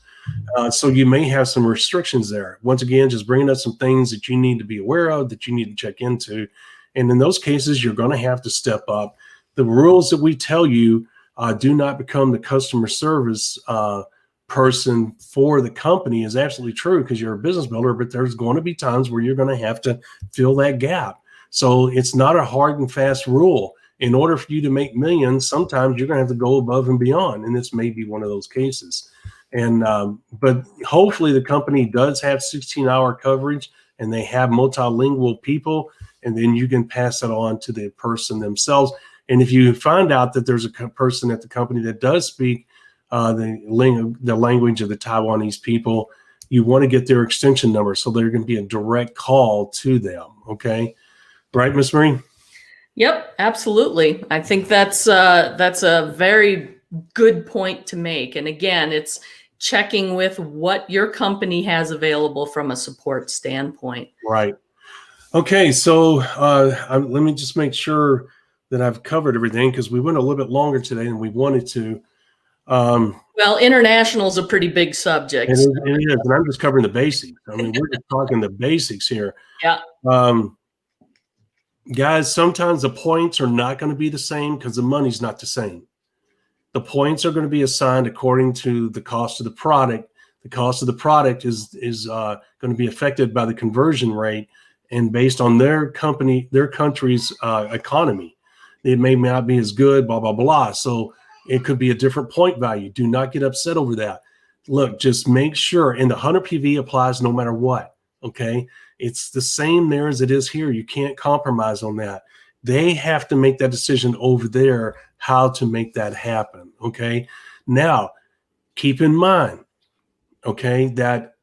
So you may have some restrictions there. Once again, just bringing up some things that you need to be aware of, that you need to check into. And in those cases, you're going to have to step up. The rules that we tell you do not become the customer service person for the company is absolutely true because you're a business builder, but there's going to be times where you're going to have to fill that gap. So it's not a hard and fast rule. In order for you to make millions, sometimes you're going to have to go above and beyond. And this may be one of those cases. And but hopefully the company does have 16-hour coverage and they have multilingual people, and then you can pass that on to the person themselves. And if you find out that there's a person at the company that does speak the language of the Taiwanese people, you want to get their extension number so they're going to be a direct call to them. Okay, right, Miss Marie? Yep, absolutely. I think that's a very good point to make. And again, it's checking with what your company has available from a support standpoint. Right. Okay, so let me just make sure that I've covered everything because we went a little bit longer today than we wanted to. Well, international is a pretty big subject. It is, and I'm just covering the basics. I mean, we're just talking the basics here. Yeah. Guys, sometimes the points are not going to be the same because the money's not the same. The points are going to be assigned according to the cost of the product. The cost of the product is going to be affected by the conversion rate and based on their country's economy. It may not be as good, blah, blah, blah. So it could be a different point value. Do not get upset over that. Look, just make sure, and the 100 PV applies no matter what, okay? It's the same there as it is here. You can't compromise on that. They have to make that decision over there how to make that happen, okay? Now, keep in mind, okay, that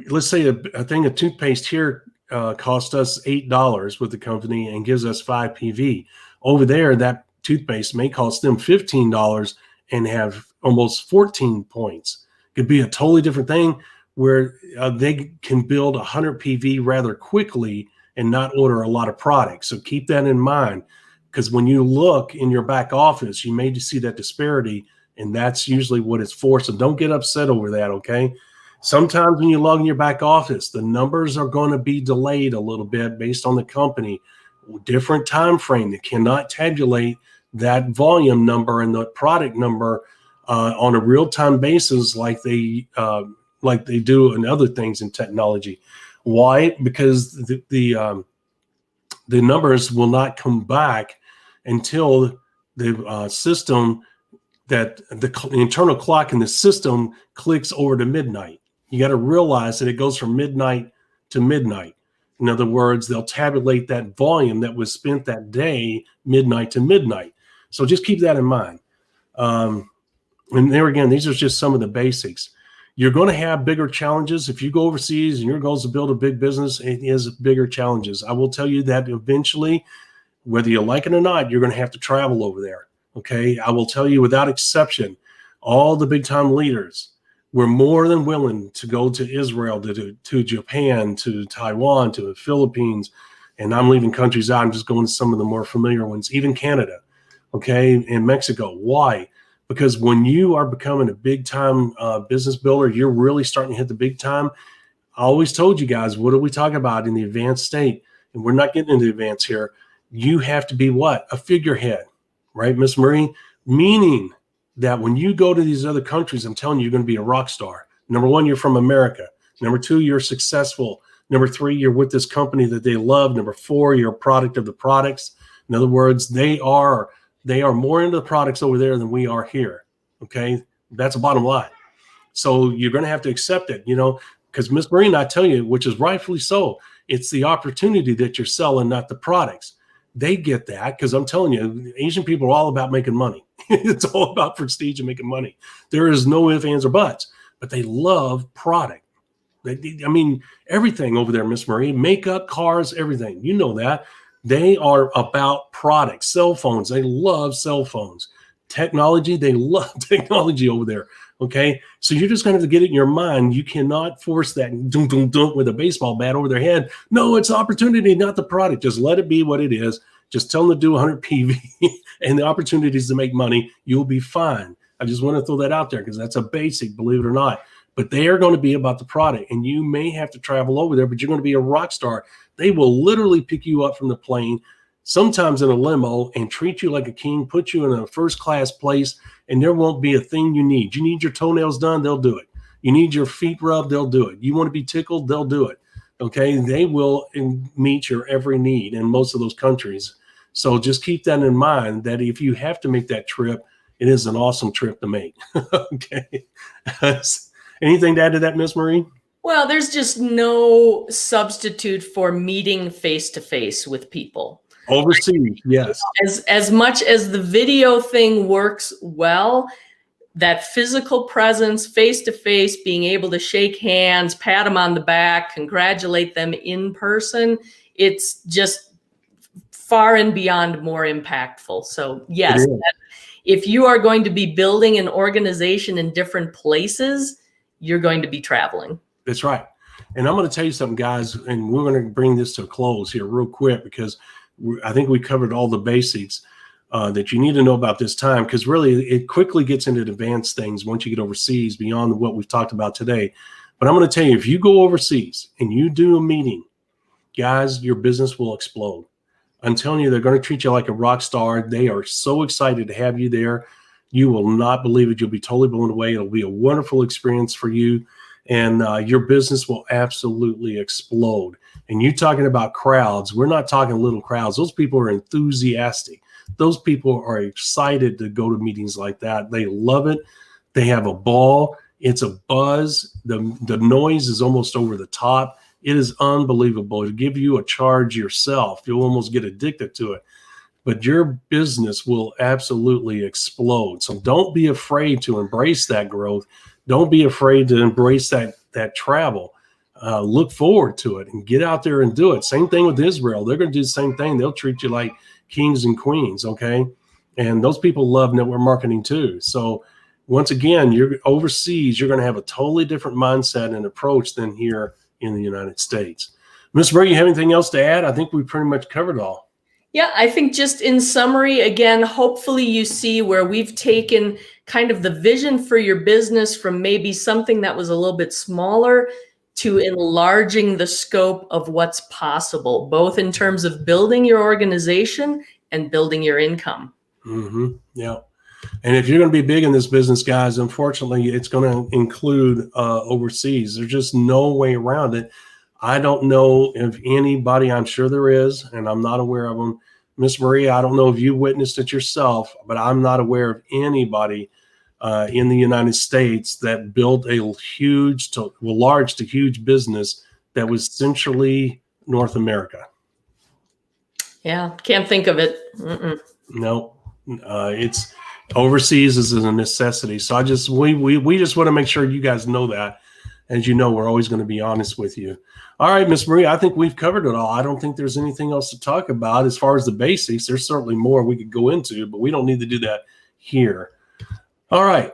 let's say a thing of toothpaste here cost us $8 with the company and gives us 5 PV. Over there, that toothpaste may cost them $15 and have almost 14 points. Could be a totally different thing where they can build 100 PV rather quickly and not order a lot of products. So keep that in mind, because when you look in your back office, you may see that disparity, and that's usually what it's for. So don't get upset over that, okay? Sometimes when you log in your back office, the numbers are going to be delayed a little bit based on the company, different time frame. They cannot tabulate that volume number and the product number on a real-time basis like they do in other things in technology. Why? Because the numbers will not come back until the system, that the internal clock in the system clicks over to midnight. You got to realize that it goes from midnight to midnight. In other words, they'll tabulate that volume that was spent that day, midnight to midnight. So just keep that in mind. And there again, these are just some of the basics. You're going to have bigger challenges. If you go overseas and your goal is to build a big business, it is bigger challenges. I will tell you that eventually, whether you like it or not, you're going to have to travel over there. Okay. I will tell you without exception, all the big time leaders were more than willing to go to Israel, to Japan, to Taiwan, to the Philippines. And I'm leaving countries out. I'm just going to some of the more familiar ones, even Canada. Okay. And Mexico. Why? Because when you are becoming a big time business builder, you're really starting to hit the big time. I always told you guys, what do we talk about in the advanced state? And we're not getting into the advanced here. You have to be what? A figurehead, right, Miss Marie? Meaning that when you go to these other countries, I'm telling you, you're going to be a rock star. Number one, you're from America. Number two, you're successful. Number three, you're with this company that they love. Number four, you're a product of the products. In other words, they are more into the products over there than we are here. Okay, that's a bottom line. So you're going to have to accept it, because Miss Marine, I tell you, which is rightfully so, it's the opportunity that you're selling, not the products. They get that because I'm telling you, Asian people are all about making money. It's all about prestige and making money. There is no ifs, ands, or buts, but they love product. Everything over there, Miss Marie, makeup, cars, everything. You know that. They are about products, cell phones. They love cell phones. Technology, they love technology over there. Okay. So you're just going to have to get it in your mind. You cannot force that dunk, dunk, dunk with a baseball bat over their head. No, it's opportunity, not the product. Just let it be what it is. Just tell them to do 100 PV and the opportunities to make money. You'll be fine. I just want to throw that out there because that's a basic, believe it or not. But they are going to be about the product, and you may have to travel over there, but you're going to be a rock star. They will literally pick you up from the plane, sometimes in a limo, and treat you like a king, put you in a first-class place, and there won't be a thing you need. You need your toenails done, they'll do it. You need your feet rubbed, they'll do it. You want to be tickled, they'll do it. Okay? They will meet your every need in most of those countries. So just keep that in mind, that if you have to make that trip, it is an awesome trip to make. Okay? Anything to add to that, Miss Marie? Well, there's just no substitute for meeting face-to-face with people. Overseas, yes. As much as the video thing works well, that physical presence, face-to-face, being able to shake hands, pat them on the back, congratulate them in person, it's just far and beyond more impactful. So yes, if you are going to be building an organization in different places, you're going to be traveling. That's right. And I'm going to tell you something, guys, and we're going to bring this to a close here real quick because I think we covered all the basics that you need to know about this time, because really it quickly gets into advanced things once you get overseas beyond what we've talked about today. But I'm going to tell you, if you go overseas and you do a meeting, guys, your business will explode. I'm telling you, they're going to treat you like a rock star. They are so excited to have you there. You will not believe it. You'll be totally blown away. It'll be a wonderful experience for you, and your business will absolutely explode. And you're talking about crowds. We're not talking little crowds. Those people are enthusiastic. Those people are excited to go to meetings like that. They love it. They have a ball. It's a buzz. The noise is almost over the top. It is unbelievable. It'll give you a charge yourself. You'll almost get addicted to it. But your business will absolutely explode. So don't be afraid to embrace that growth. Don't be afraid to embrace that travel. Look forward to it and get out there and do it. Same thing with Israel. They're going to do the same thing. They'll treat you like kings and queens, okay? And those people love network marketing too. So once again, you're overseas, you're going to have a totally different mindset and approach than here in the United States. Ms. Marie, you have anything else to add? I think we pretty much covered it all. Yeah, I think just in summary, again, hopefully you see where we've taken kind of the vision for your business from maybe something that was a little bit smaller to enlarging the scope of what's possible, both in terms of building your organization and building your income. Mm-hmm. Yeah. And if you're going to be big in this business, guys, unfortunately, it's going to include overseas. There's just no way around it. I don't know if anybody, I'm sure there is, and I'm not aware of them. Miss Maria, I don't know if you witnessed it yourself, but I'm not aware of anybody in the United States that built a large to huge business that was centrally North America. Yeah, can't think of it. Mm-mm. No, it's overseas is a necessity. So we just want to make sure you guys know that. As you know, we're always going to be honest with you. All right, Miss Maria, I think we've covered it all. I don't think there's anything else to talk about as far as the basics. There's certainly more we could go into, but we don't need to do that here. All right.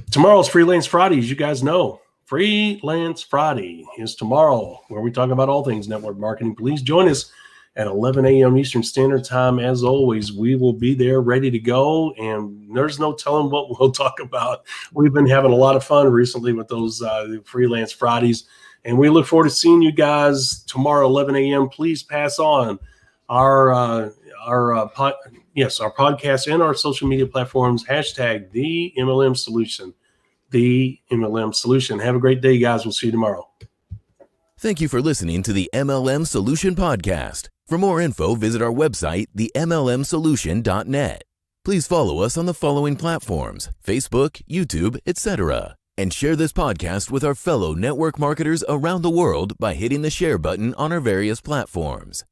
Tomorrow's Freelance Friday, as you guys know. Freelance Friday is tomorrow, where we talk about all things network marketing. Please join us at 11 a.m. Eastern Standard Time. As always, we will be there ready to go, and there's no telling what we'll talk about. We've been having a lot of fun recently with those Freelance Fridays, and we look forward to seeing you guys tomorrow, 11 a.m. Please pass on our podcast and our social media platforms, hashtag TheMLM Solution. The MLM Solution. Have a great day, guys. We'll see you tomorrow. Thank you for listening to the MLM Solution Podcast. For more info, visit our website, TheMLMsolution.net. Please follow us on the following platforms: Facebook, YouTube, etc. And share this podcast with our fellow network marketers around the world by hitting the share button on our various platforms.